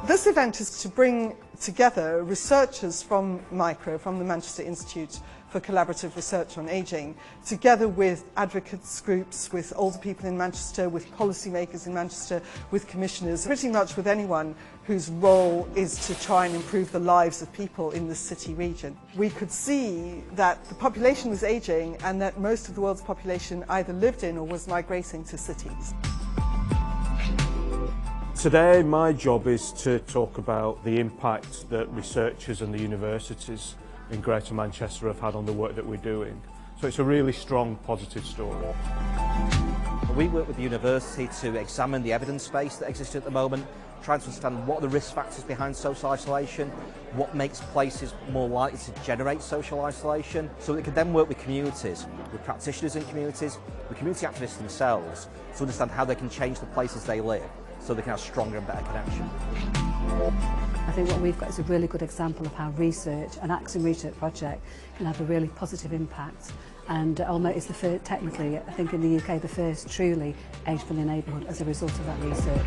This event is to bring together researchers from MICRA, from the Manchester Institute for Collaborative Research on Ageing, together with advocates groups, with older people in Manchester, with policymakers in Manchester, with commissioners, pretty much with anyone whose role is to try and improve the lives of people in the city region. We could see that the population was ageing and that most of the world's population either lived in or was migrating to cities. Today my job is to talk about the impact that researchers and the universities in Greater Manchester have had on the work that we're doing. So it's a really strong, positive story. We work with the university to examine the evidence base that exists at the moment, trying to understand what are the risk factors behind social isolation, what makes places more likely to generate social isolation, so that we can then work with communities, with practitioners in communities, with community activists themselves, to understand how they can change the places they live, so they can have stronger and better connection. I think what we've got is a really good example of how research, an action research project, can have a really positive impact. And Ulmo is the first, technically, I think in the UK, the first truly age-friendly neighbourhood as a result of that research.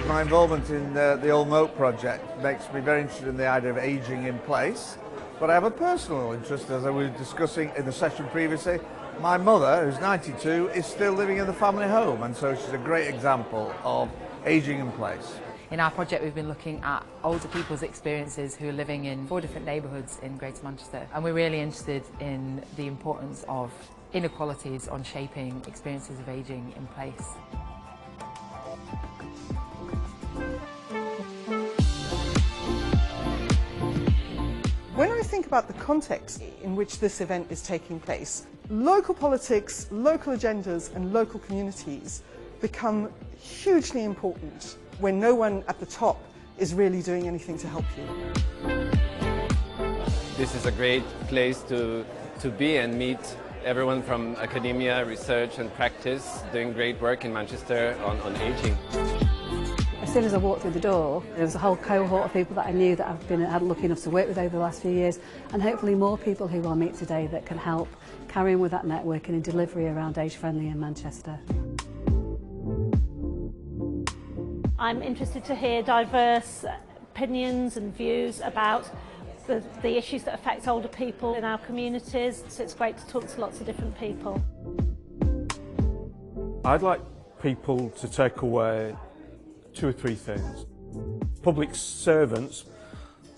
My involvement in the Ulmo project makes me very interested in the idea of ageing in place. But I have a personal interest, as I was discussing in the session previously. My mother, who's 92, is still living in the family home, and so she's a great example of ageing in place. In our project we've been looking at older people's experiences who are living in 4 different neighbourhoods in Greater Manchester, and we're really interested in the importance of inequalities on shaping experiences of ageing in place. When I think about the context in which this event is taking place, local politics, local agendas and local communities become hugely important when no one at the top is really doing anything to help you. This is a great place to be and meet everyone from academia, research and practice doing great work in Manchester on ageing. As soon as I walked through the door, there was a whole cohort of people that I knew that I've had lucky enough to work with over the last few years, and hopefully more people who I'll meet today that can help carry on with that networking and delivery around age-friendly in Manchester. I'm interested to hear diverse opinions and views about the issues that affect older people in our communities, so it's great to talk to lots of different people. I'd like people to take away 2 or 3 things. Public servants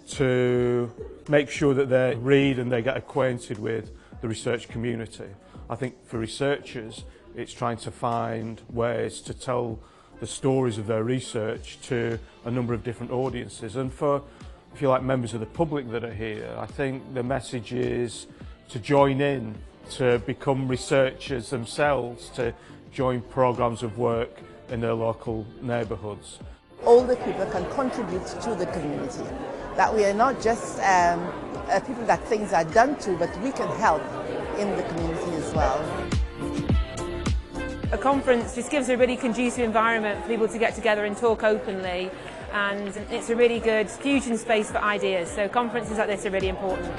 to make sure that they read and they get acquainted with the research community. I think for researchers it's trying to find ways to tell the stories of their research to a number of different audiences, and for, if you like, members of the public that are here, I think the message is to join in, to become researchers themselves, to join programmes of work in their local neighbourhoods. Older people can contribute to the community, that we are not just people that things are done to, but we can help in the community as well. A conference just gives a really conducive environment for people to get together and talk openly, and it's a really good fusion space for ideas, so conferences like this are really important.